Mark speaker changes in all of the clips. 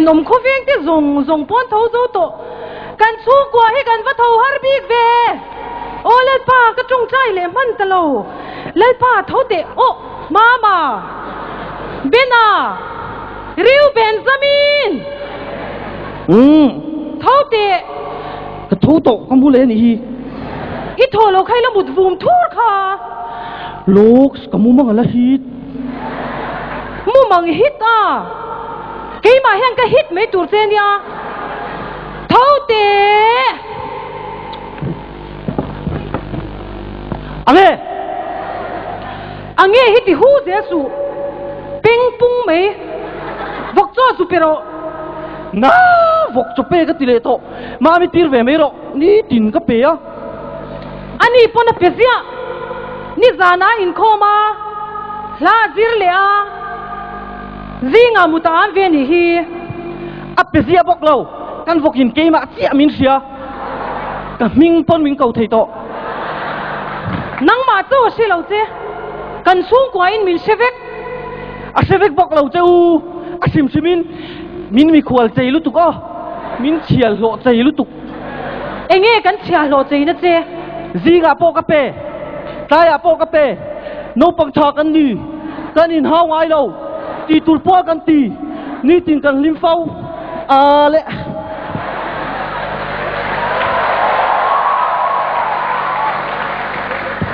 Speaker 1: Nôm khu viên thì dùng bốn thấu dấu tổ cần su qua hay cần vắt thấu har big về ô lên pa cái trung trai lên mặn tơ lâu lên pa thấu để ô mama bên à riu Benjamin thấu để
Speaker 2: cái thấu tổ không muốn lên gì
Speaker 1: ít thôi lâu khai là một vùng thuốc ha
Speaker 2: lúc cái mua mang là hít
Speaker 1: mua mang hít à cái mà hiện cái hít mấy tuổi sen ya thấu để anh nghe hít thì hú dễ su ping pung mấy vọc cho su pero
Speaker 2: na vọc cho pe cái tile to mà mi tir về mấy rồi ni tin cái pe à
Speaker 1: anh đi pon pe zia ni zana in koma la zir le a zinga mutaan ve ni hi
Speaker 2: apezia bok lo kan vokin ke ma chia min sia ka ming pon ming kau thei to
Speaker 1: nang ma cho se lo che kan sung kwa in min sevek
Speaker 2: a sevek bok lo che u a sim simin min mi khwal chei lu tu ko min chial lo chei lu tu
Speaker 1: enge kan chia lo chei na che
Speaker 2: zinga po ka pe tai a po ka pe no pang tha kan ni kan in hao ai lo ti tur po kan ti ni tin kan lim phau à lệ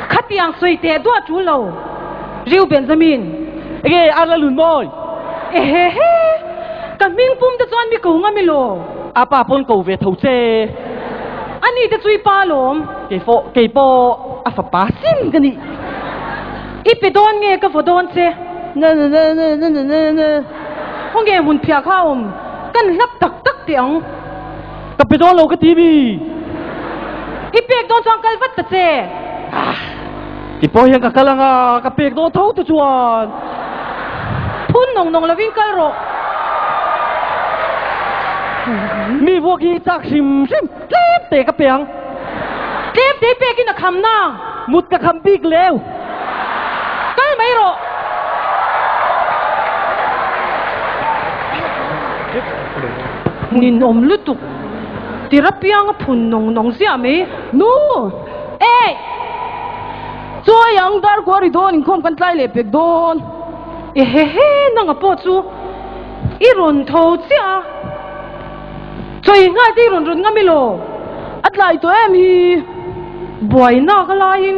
Speaker 1: khát tiếng suy tệ đua chú lâu riu Benjamin
Speaker 2: ê ăn là lùn mồi
Speaker 1: ê cái mình bùm đã chọn mi cầu ngắm mi lo
Speaker 2: à bà pon cầu về thầu xe
Speaker 1: anh đi đã chui pa lom
Speaker 2: cái po à phá pa xin cái gì
Speaker 1: ít bị đòn nghe cái phô đòn xe
Speaker 2: nè
Speaker 1: không nghe hùn pia không kan lap tak tak tiang
Speaker 2: kapidon lo ka TV
Speaker 1: ipek don chang kalvat ta che
Speaker 2: ti po yang ka kalanga ka pek do thau tu chuan
Speaker 1: phun nong nong loving kal ro
Speaker 2: mi wo ki chak sim tlep te ka peang
Speaker 1: tlep te pek in a kham na
Speaker 2: mut ka kham big lew
Speaker 1: kal mai ro nin om lutuk tirapiang phun nong nong sia me
Speaker 2: no
Speaker 1: ê
Speaker 2: cho yang dar gori don khom kan tlai le pek don
Speaker 1: he nang apo chu iron tho chia choi nga ti ron ron ngami lo
Speaker 2: atlai to em hi
Speaker 1: boy na ka lain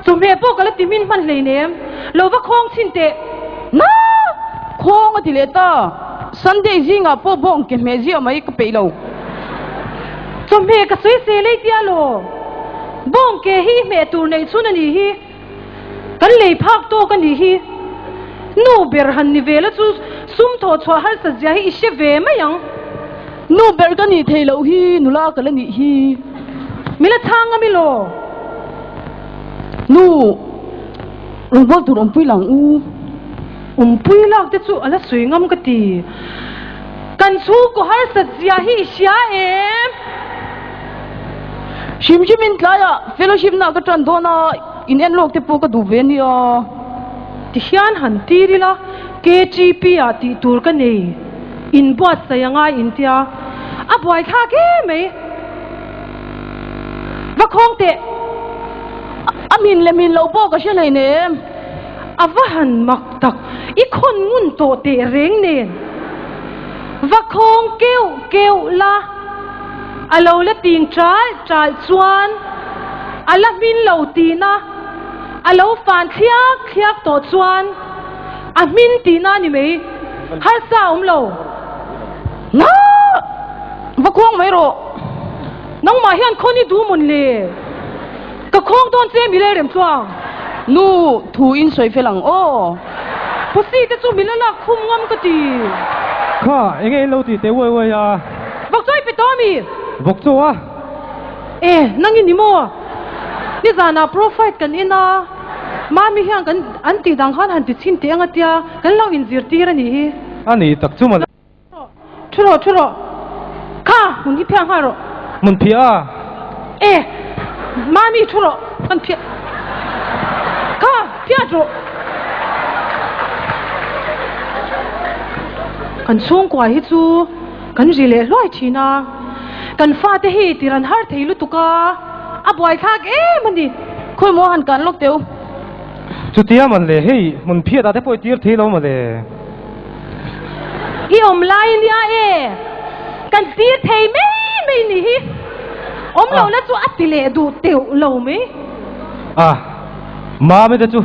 Speaker 1: chu me po ka la timin man le nem lo va khong chin te
Speaker 2: na khong ati le ta Sunday zinga po bong ke me zia mai ka pe lo
Speaker 1: chu me ka soi se le tia lo bong ke hi me tur nei chun ani hi kan le phak to kan ni hi no ber han ni vela chu sum tho chwa hal sa ja hi she ve ma yang
Speaker 2: no ber ka ni thei lo hi nula ka la ni hi
Speaker 1: mila thang ami lo
Speaker 2: nu bol tur pui lang u
Speaker 1: pui lak te chu ala sui ngam ka ti กันชูก็หาสัจจะฮิเสียเอ็ม
Speaker 3: ชิมอินทลายะเฟลชิมน่ะก็จันโดนะอินเอ็นโลกที่ปูก็ดูเวนี่อ่ะ
Speaker 1: ที่ฉันหันตีดิละ KTP อ่ะตีตูร์กันนี่อินบวชใส่ยังไงอินเตียอ่ะบ่อยข้าแก่ไหมว่าคงเตะ
Speaker 3: อามินเลมินเราบอกก็ใช่เลยเนี่ย
Speaker 1: อ่ะว่าหันมักตักอีคนงุนโตเตะเร่งเนนว่าคงเกลละอ่ะเราละติงจ่ายชวนอ่ะละมินเราตีนะอ่ะเราฝันเคียกตัวชวนอ่ะมินตีนะนี่ไหมหาสาวเรา
Speaker 3: น้าว่าคงไม่รู้
Speaker 1: น้องมาเห็นคนนี้ดูมันเลยก็คงโดนเจมิเลยเริ่มช่วง
Speaker 3: นู่ถูอินสวยเฟลังโอ้
Speaker 1: พอสิแต่จู่มิเลยละคุ้มงำก็ดี
Speaker 2: ข้าเองเราตีเตะเว้ยอ่ะ
Speaker 1: บอกจ้อยไปต่อมี
Speaker 2: บอกจ้ว
Speaker 1: นั่งยินนี่มั้วนี่จานาโปรไฟล์กันอินะมามีเฮียงกันอันตีดังขันหันติดชินเตียงเตียกันเราอินซีร์ตีระนี่
Speaker 2: อันนี้ตักจู่มา
Speaker 1: ชุโรข้ามึงที่เพียงหาโร
Speaker 2: มึงเพีย
Speaker 1: มามีชุโรกันเพียข้าเพียจุกันช่วงกว่าฮิจูกันจีเล่ลอยชีนากันฟาเตฮีติรันฮาร์เทลุตุกาอับไว้ข้ามันดิ
Speaker 3: คุยมัวหันกันลูกเตียว
Speaker 2: จุดเดียมันเลยเฮ้ยมันเพียแต่พอตีร์ทีเรามาเลย
Speaker 1: อีอมไลเลียกันตีร์เทไม่นี่อมเราแล้วจู่อัติเลดูเตียวเราไหม
Speaker 2: มาไม่ได้จู่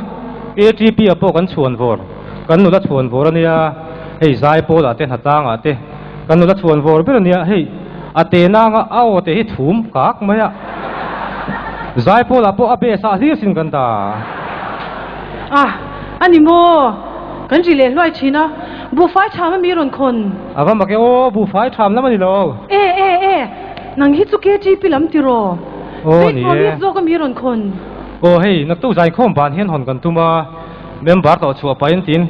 Speaker 2: KTP อ่ะพวกกันชวนวอร์กันนู่นละชวนวอร์เนี่ยเฮ้ยใจโพดอ่ะเต้นหัดจ้างอ่ะเต้กันนู่นละชวนวอร์เป็นเนี่ยเฮ้ยอาเตน่างเอาเตะให้ถุ่มกากไหมอ่ะใจโพดอ่ะพวกอาเบสาที่สิงกันตา
Speaker 1: อันนี้โมกันจีเล่ลอยชีนะบูไฟชามมีรอนคน
Speaker 2: ว่ามาเกโอบูไฟชามแล้วมันนี่โล
Speaker 1: นังฮิตสุเกจีพิลัมติโรนี่นี่โซก็มีรอนคน
Speaker 2: เฮ้ยนักตู้ใจข้อมบานเห็นหอนกันตุมาเมมบาร์ต่อชัวไปยันติน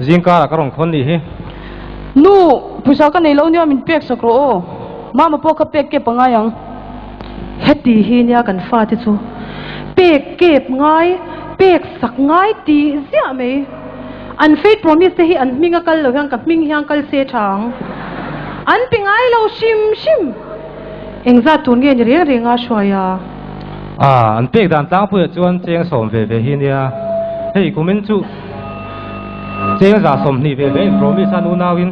Speaker 2: จิงการะกรองคนนี่
Speaker 3: นู่ผู้ชายกันในโลกนี้มันเปียกสักโรมาพวกเขาเปียกเก็บปังไงยัง
Speaker 1: เฮ็ดดีเฮียกันฟาติจูเปียกเก็บไงเปียกสักไงตีเสียไหมอันเฟดโปรมิสที่อันมิงกัลเรายังกับมิงยังกัลเสียทางอันเป็นไงเราชิมเอ็งจะตุนเงินเรียงช่วย
Speaker 2: อันเปียกด่านตั้งเพื่อจวนเจียงสมเวเฮียเฮ้ยกูมินจูเจียงจะสมนี่เวโปรมิสันอุนาวิน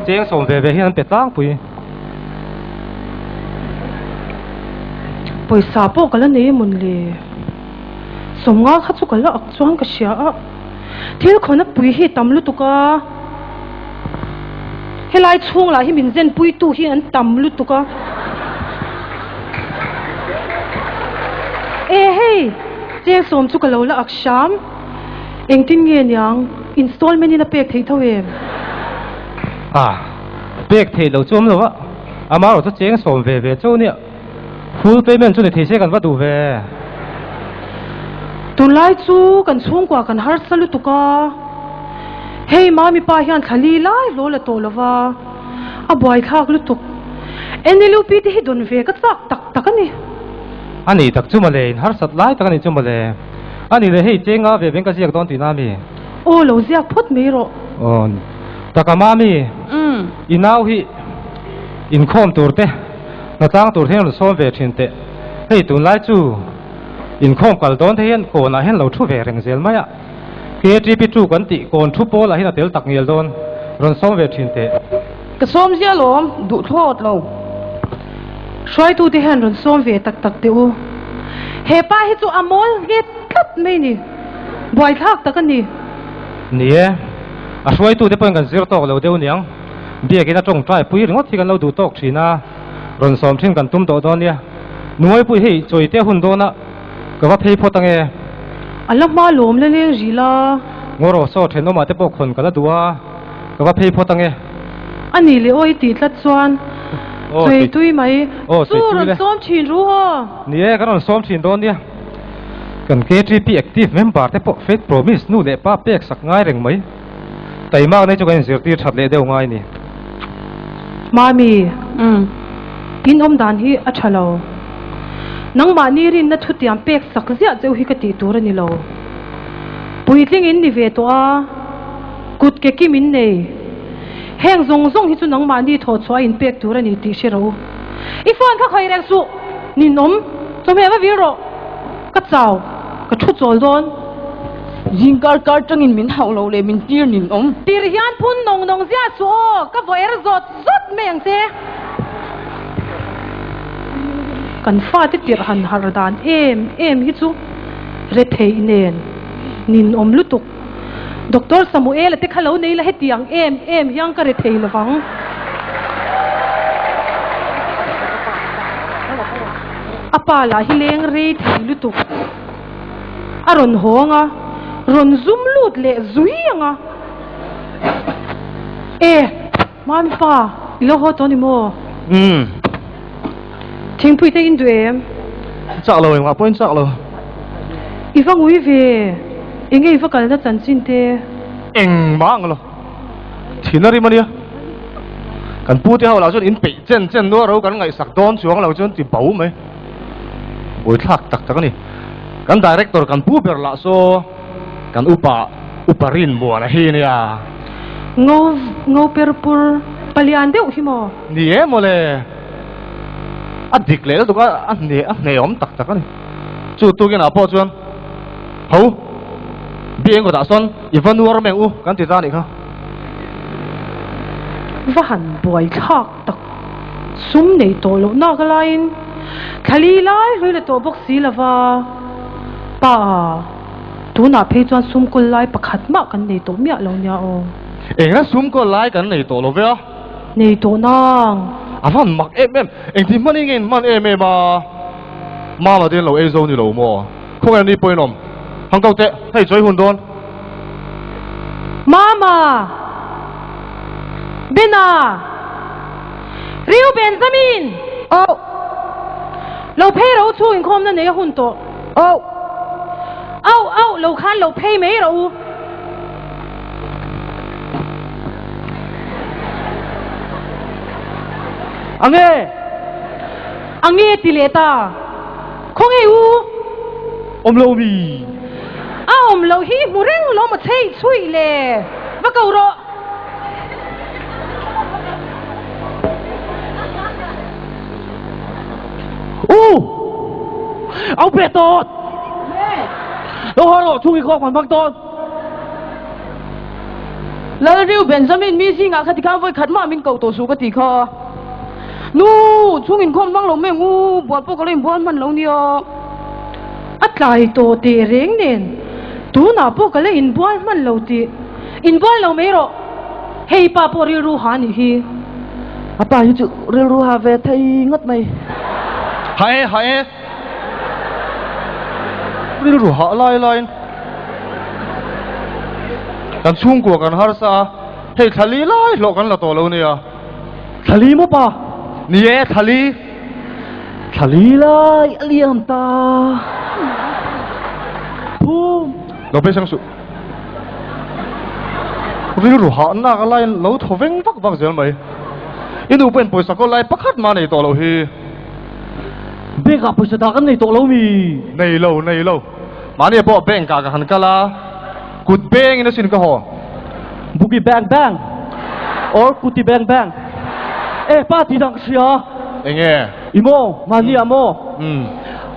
Speaker 2: เจียงสมเวเฮียนเป็ดตั้งปุย
Speaker 1: ปอยสาปกันแล้วนี่มันเลยสมงาขัดสุกันแล้วอักษรก็เสียเที่ยวคนนั้นปุยให้ตำลุตุกาให้ไล่ช่วงหลายให้มินเซนปุยตู้ให้อันตำลุตุกาเฮ้ยเจ้าสมสุกันแล้วละอักษรเองทิ้งเงินยังอินสตอลเมนต์นี่นะเปียกเทเท่าเอง
Speaker 2: เปียกเทเราจมหรอวะมาเราจะเจ้าสมเวเจ้าเนี่ยfull payment จุดที่เสียกันว่าดูเว
Speaker 1: ตุนไล่จูกันช่วงกว่ากันฮาร์สลุตุกาเฮ้ยมามีป้ายันทะลีไล่โลละโตละวะบอยข้ากลุตุกนี่ลูกพี่ที่โดนเวก็ตักกันนี่
Speaker 2: อันนี้ตักจุมาเลยฮาร์สไล่ตักนี่จุมาเลยอันนี้เลยเฮ้ยเจ้าเวเป็นก็เสียกตอนตีน้ามี
Speaker 1: เราเสียกพุทธมีโร
Speaker 2: ตักมามีอินเอาฮีอินคอมตัวเต้นาตั้งตัวเฮียนเราซ้อมเวทินเตะเฮ้ยตุนไล่จูอินคอมกัลโดนเฮียนโกน่ะเฮียนเราทุเวริงเซลมาอ่ะ KTP จูกันติโกนทุโปละเฮียนเตลตักเงียลโดนรอนซ้อมเวทินเตะ
Speaker 3: กระซ้อมเสียหลอมดุโทษเรา
Speaker 1: ช่วยตูที่เฮียนรอนซ้อมเวตักเตวเฮป้าให้จูอมอลเก็ตทัดไม่นี่บ่อยทักตักกัน
Speaker 2: นี่ช่วยตูที่เป็นกันเสียตอกเราเดี๋ยวนี้เบียกินน่ะจงใจปุยหรือว่าที่กันเราดูตอกทีน่ะรอนซ้อมทิ้งกันตุ้มโตตอนเนี่ยหน่วยปุยให้จอยเตี้ยหุ่นโดนนะก็ว่าเพย์พอตั้งเอ
Speaker 1: อันละมาหลอมเลี้ยงจีละ
Speaker 2: งอรอโซ่เทนโนมาเตปอกคนกันละดัวก็ว่าเพย์พอตั้งเอ
Speaker 1: อันนี้เลยโอ้ยติดละจวนสวยตุยไหมสู้รอนซ้อมชินรู้ฮะ
Speaker 2: นี่ก็รอนซ้อมชินโดนเนี่ยกัน KTP active member เตปอก Faith Promise นู่นเดป้าเปียกสักง่ายเร่งไหมแต่มากในจุกันเสียตีชัดเลยเดียวง่ายนี่
Speaker 1: Mami pin om dan hi a thalo nang ma ni rin na thutiam pek sak zia cheu hi ka ti tur ani lo puitling in ni ve to a kut ke kim in nei heng zong zong hi chu nang ma ni tho chwa in pek tur ani ti shiro I phone kha khoi rek su ni nom chome ba viro ka chau ka thu chol don
Speaker 3: Jingkar kar tangin min hau lo le min tir nin om.
Speaker 1: tir hian phun nong nong zia chu ka voer zot zot meng te kan fa te tir han har dan em hi chu re thei nen nin om lutuk Dr. Samuel te khalo nei la hetiang em hiang ka re thei lawang apa la hi leng re thei lutuk aron honga ron zoom lut le zuianga man pa lo ho to ni mo thing pui te in duem
Speaker 4: chắc rồi mà quên chắc rồi
Speaker 1: Ifang ui ve inge ifa kal na chan chin te
Speaker 4: em mang rồi thì nó đi mà đi cần pu theo là cho in bị chân nữa rồi cần ngày sạc đón xuống là cho tìm bảo mấy buổi thắc tắc tắc này cần director cần pu bер là so cần upa rin mua này hi nè
Speaker 1: ngo perpur palian deu himo
Speaker 4: nè mà le anh địch lẽ tụi cái anh nè ốm tắc tắc này chú tôi cái nào po chuan hấu biếng của đã son ivan nuar mèo u cần tiền ra này không
Speaker 1: van boy thak tak sum nei to lo na ka lain khali lai hloi le to box si lawa pa tu na phei chuan sum kul lai pakhat ma kan nei to mia lo nya o
Speaker 4: anh sum có lại cần này tổ lo về
Speaker 1: nei to nang
Speaker 4: van mặc em anh thì mất nghe mất em mà tiền lâu ấy rồi lâu mà không anh đi bơi nôm hàng câu tệ hay chơi hồn đôn
Speaker 1: Mama Bena Rio Benjamin Lo pay ro chu in khom na ne hun to au lo khan lo pay me ro Ange tileta Khong e u
Speaker 4: lâu mi
Speaker 1: lo hi mureng lo ma chei chui le ba kau ro
Speaker 4: áo bẹt tốt đâu hỏi rồi chui kho còn văng tốt
Speaker 3: La riu Benjamin mi si nga khati kha voi khat ma min ko to su ka ti kha nu chungin khom mang lo me ngu buat po ko len buan man lo nia
Speaker 1: atlai to te reng nen tu na po ka le in buan man lo ti in buan lo me ro hei pa po ri ru han hi
Speaker 3: apa yu chu riu ru ha ve thai ngot mai
Speaker 4: hãy đi rủ họ lai cần chung của cần har sa hey thali lai lo cần là tổ lâu nè
Speaker 3: thali mo pa
Speaker 4: nè
Speaker 3: thali lai aliam ta pu
Speaker 4: lo pe sang su đi rủ họ na cái lai lâu thổ veng vắc giờ mày inu pen poi sa ko lai pakhat ma nei tổ lâu hi
Speaker 3: bê gặp bữa ta cái này tổ lâu mi
Speaker 4: nei lâu mà nè bỏ beng cả hàn cả la cút beng nó xin cái hồ
Speaker 3: buki bang or kuti bang pa ti dang sia
Speaker 4: anh nghe
Speaker 3: imo mani amo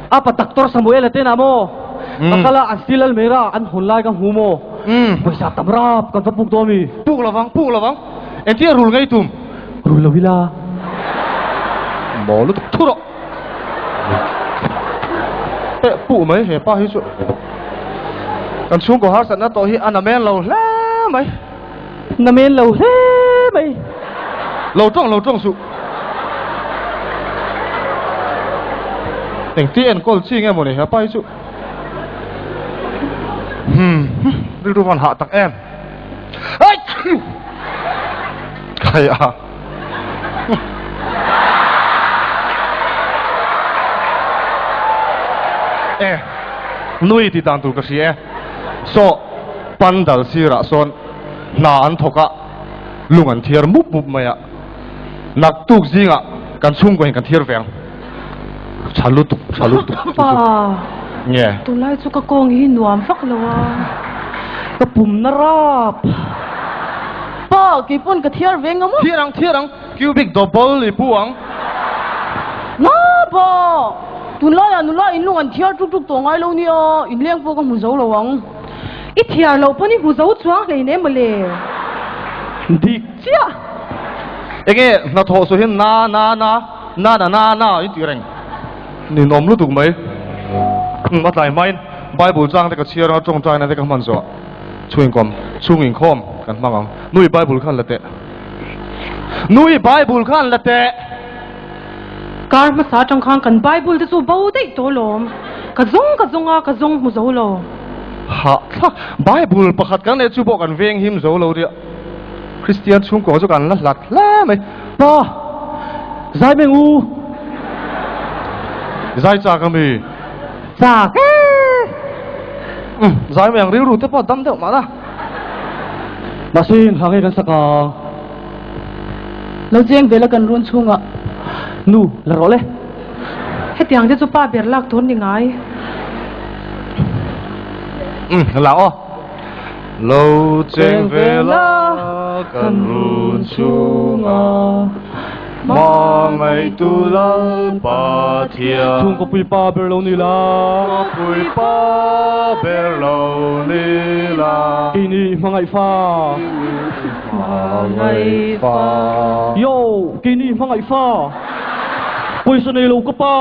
Speaker 3: apa Dr. Samuel te namo makala asilal mera an hulai ka humo paisa tamrap kan papuk domi
Speaker 4: puk lavang anh tia rul ngay tum
Speaker 3: rul lavila
Speaker 4: mỏ lu thu đó phụ mấy hệ pa hi su còn xuống của hát sẵn nó tội hi ăn là men lâu lắm mấy
Speaker 3: na men lâu thế mày
Speaker 4: lâu trong su tỉnh tiền cô chi nghe một này hệ pa hi su đi đu van hạ tắc em ấy cái à nuôi thì đang tụi cái gì so pandal si ra son na an thoka lungan thier mup maya nặc tuk zinga kan chung ko hin kan thir veng chalu tuk
Speaker 1: pa
Speaker 4: nge
Speaker 1: tu lai chu ka kong hi nuam vak lawa
Speaker 3: ka pum na rap
Speaker 1: pa ki pon ka thiar veng amo
Speaker 4: thirang cubic double li puang
Speaker 1: na pa tu lai anu lai in lungan thiar tuk tuk to ngai lo ni a in leng po ka mu zo lawang i thiar lo pani hu zo chuang le ne male
Speaker 3: dik
Speaker 1: chia
Speaker 4: enge na tho so hin na in tireng ni nom lu tuk mai ma tai mai bible jang te ka chia ra tong tai na te ka man zo chuin kom chung in khom kan mangam nui bible khan late
Speaker 1: kar ma sa tang khang kan bible te chu bo dei to lom ka zong mu zo lo
Speaker 4: ha bible pakhat kan le chu bo kan veng him zo lo dia christian chung ko zo kan la lat la mai
Speaker 3: pa zai meng u
Speaker 4: zai cha ka mi
Speaker 3: cha ke
Speaker 4: zai meng riu ru te pa dam de ma na
Speaker 3: masin hangai kan saka
Speaker 1: lo jeng vela kan run chunga
Speaker 3: nu la ro le
Speaker 1: hetiang te chu pa ber lak thon ni ngai
Speaker 4: la o lo jeng vela kan run chunga ma ngai tu la pa thia
Speaker 3: chung ko pui pa ber lo ni la
Speaker 4: pui pa ber lo ni la
Speaker 3: ini mangai fa
Speaker 4: ngai pa
Speaker 3: yo kini mangai fa pui sa ni lo ka pa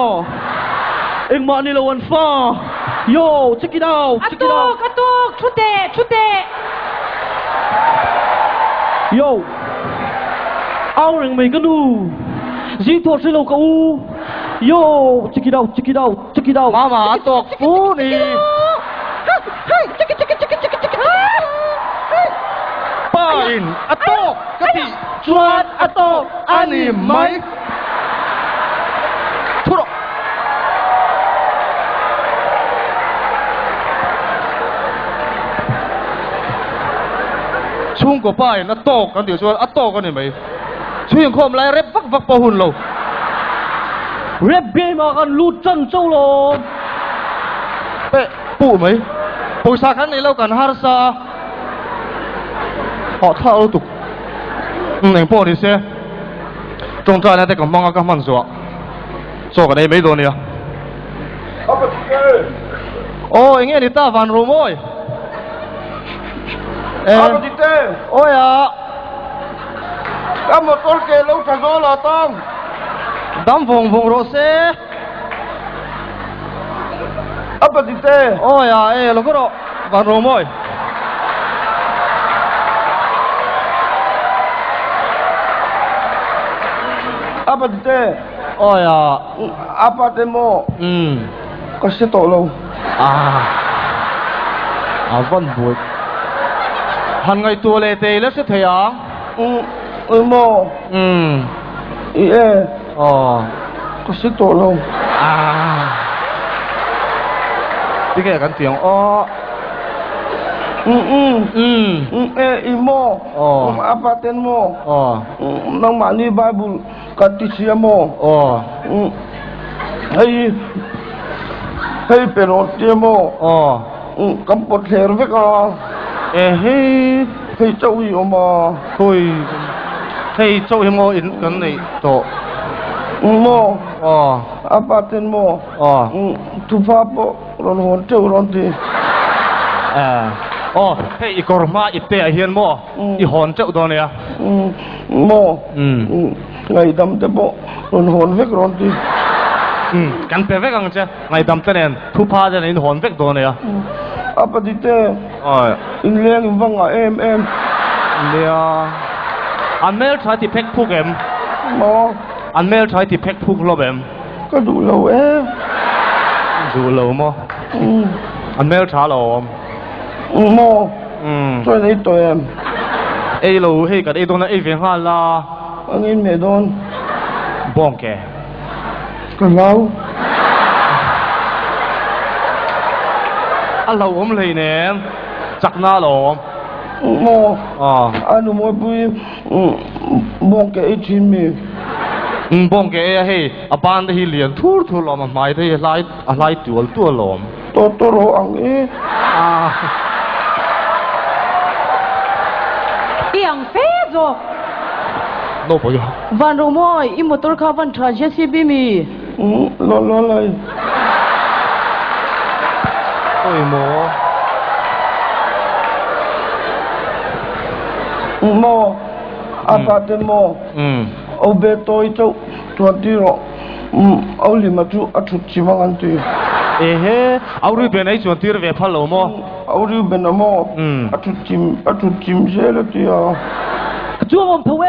Speaker 3: eng ma ni lo an fa yo check it out
Speaker 1: atuk chute
Speaker 3: yo ao rừng mình cái nu di thuật xin lỗi cậu yo check it out
Speaker 4: mama atok pu ni pain atok kati chuan atok ani mai thuro chung ko pain atok kan tiu chuan atok ani mai chuyên khom lại rep vak po hun lo
Speaker 3: rap game mà kan lut chân châu lo
Speaker 4: pe pu mai poisa kan nei lo kan har sa họ thao tục neng po đi xe trong trai này te kan manga ka man zo so ka dei mấy đồ nia ô nghe đi ta van ro moi ôi à một con kê lâu thằng đó là tông đám vùng rô xe ấp bật tê ôi à ê nó có độ vào rô môi ấp bật tê ôi à ấp bật tê mô có xe tổ lâu vẫn vui hẳn ngày tua lê tê lớp sẽ thấy á mô có sức tổ luôn cái cái cái tiếng mô apa ten mô nang mani bible katisia mô hey penalty mô cầm bột hero với con hey châu gì mà thôi hey châu hi mo in kan nei to mo apa ten mo tu fa po ron hon châu ron ti hey i korma ipe a hian mo I hon châu do ne mo ngai dam te po ron hon vek ron ti kan pe vek ang cha ngai dam te nen tu pa ja in hon vek do ne apa di te in leng vanga em lia anh mail try thì pack phúc em anh mail try thì pack phúc lo em có đủ lâu em đủ lâu mà anh mail trả lâu mà cho lấy tụi em ai lâu hay cái ai đâu nó ai phiền hà la anh em mẹ đón bông kè còn lâu anh lâu ôm lấy nè chắc na lâu anh mau bui bông kè chín mi บ้องแกเฮ้อบ้านที่เลียนทูลอมหมายที่ไล่ตัวลมตัวโรอัง
Speaker 1: เอียงเฟซอก
Speaker 4: โน่ปะย
Speaker 1: วันรู้มั้ยอิมตัวข้าวันทรานเชซีบีมี
Speaker 4: ล้อเลยโอ้ยหมออาปาเตโมเอาเบโต้เจ้าตัวที่รอเอาลิมาจูอัดชิมังตีเฮ้เอารูปเป็นไอ้ส่วนที่เราเวพัลโลโมเอารูปเป็นโมอัดชิมเจลตีอ่ะ
Speaker 3: จ้วงทเว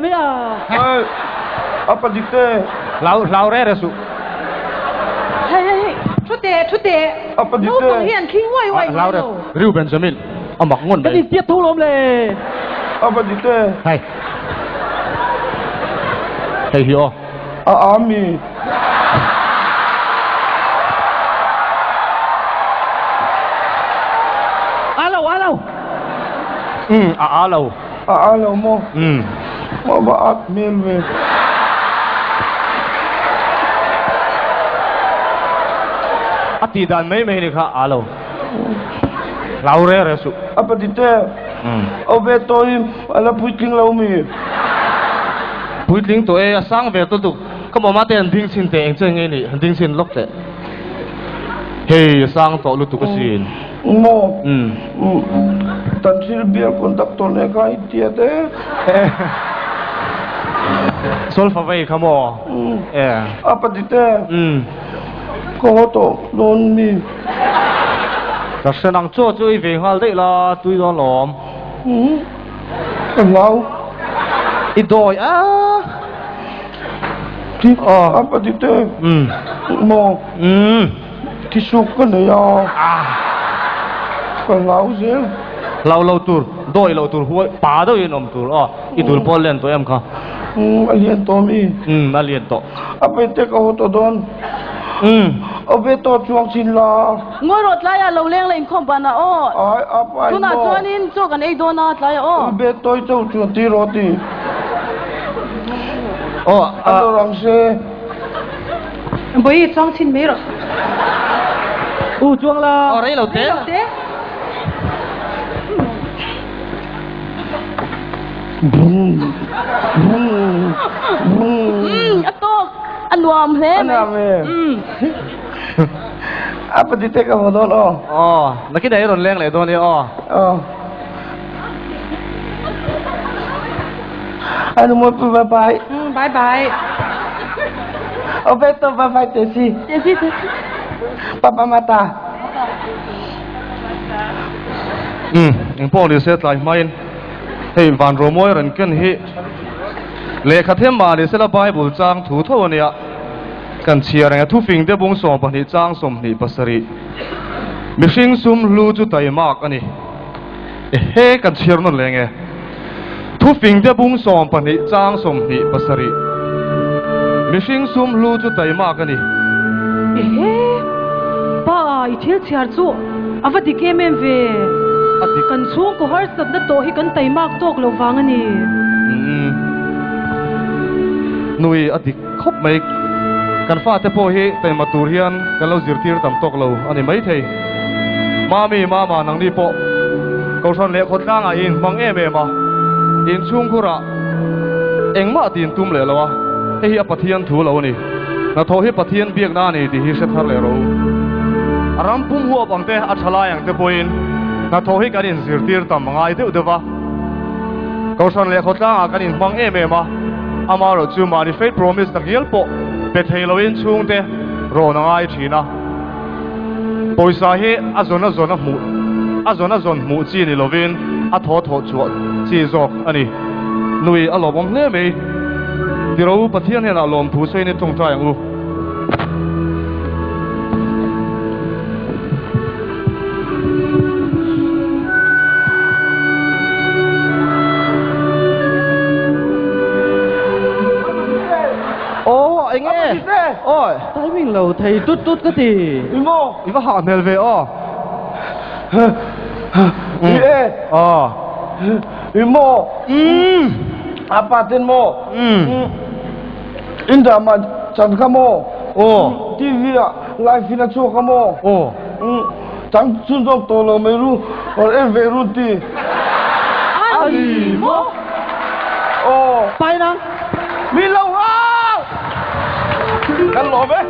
Speaker 3: ไม่อ่ะ
Speaker 4: อาปาดิเต้เราเร่เรสุ
Speaker 1: เฮ้ยชุดเตะ
Speaker 4: อาปาดิเต้
Speaker 1: เราเห็นคิงไว
Speaker 4: เราเร่ริวเบนจามินเอาหมักงอนไป
Speaker 3: กันดิเสียทุลมเลย
Speaker 4: อาปาดิเต้เฮ้ยฮิโออามี
Speaker 3: อาเรา
Speaker 4: เราโมมาบ้าเมลเวอติดานไม่นี่ค่ะเราเร่สุอาปติเต้เอาเวตัวอะไรพูดจริงเรามีพูดจริงตัวสร้างเวตัวตุก็บอกมาเต้นดิ้งสินเตงเจงไงนี่ดิ้งสินล็อกเตะเฮ้ยสร้างตัวลุตุกสินโมตันชิลเบียร์คนตักตัวเนก้าอิติเต้โซลฟาเวย์ขโมอาปติเต้ก็ตัวโดนมีแต่ฉันนั่งโจ้อีเวงฮัลได้ละตุยโดนหลอมเราอีดอยที่อาปติเต้โมที่สุกกันเลยก็เราเสียเราตัวดอยเราตัวหัวป่าดอยนมตัวอีตัวพอเลียนตัวค่ะเลียนตัวมีเลียนตัวอาปติเต้ก็ตัวโดนเอาไปต่อช่วงชินลาง
Speaker 1: อรถไล่เราเลี้ยงเลยคอมปานะทุน่าจวนินจกันไอ้โดนาไล่
Speaker 4: เอาไปต่อเจ้าช่วงที่รถดีอันตัวรังเซ่
Speaker 1: บ่อยช่องชินไม่หรอ
Speaker 3: ช่วงละ
Speaker 4: อะไรเราเต้
Speaker 1: อัตโตอันรวมเลย
Speaker 4: apa di teka mo doon nakita yun lang le doon ano mo pa bye
Speaker 1: bye
Speaker 4: Beto bye Tesi Papa mata yung po li set lai main hey van romoy ran ken hi le khathem ma li sela bible chang thu tho ania kan chia rang thu fing de bung som pani chang som ni pasari mi hring sum lu chu tai mak ani he kan chiar non lenge thu fing de bung som pani chang som ni pasari mi hring sum lu chu tai mak ani
Speaker 1: ba I thil chiar chu avati kemem ve ati kan chung ko har sat na to hi kan tai mak tok lo wang ani
Speaker 4: nui ati khop mai kan fa te po hi te matur hian kan lo zirtir tam tok lo ani mai thei mama nang ni po ko son le khot lang a in mang em ma in chung khura engma tin tum le lawa he hi apathian thu lo ni na tho hi pathian biak na ni ti hi se thar le ro aram pum huwa bangte a thala yang te poin na tho hi kan in zirtir tam ngai te udewa ko son le khot lang a kan in mang em ma amaro chu manifest promise tak yel po pe theiloin chungte ro na ngai thina poisa hi azona zon mu chi ni lovin a tho chu chi zok ani nui a lobom hle me tiro pathian hena lom thu sei ni tung ta yang u ôi
Speaker 3: tại mình lầu thầy tút cái gì
Speaker 4: imo iba ha mel ve imo apa tin mo
Speaker 5: Indah macam kamu. TV live ina cua kamu. Tang sunjok tolong meru, orang veruti.
Speaker 3: Alimo. Pai nang.
Speaker 5: Milau ah. Kan lo be?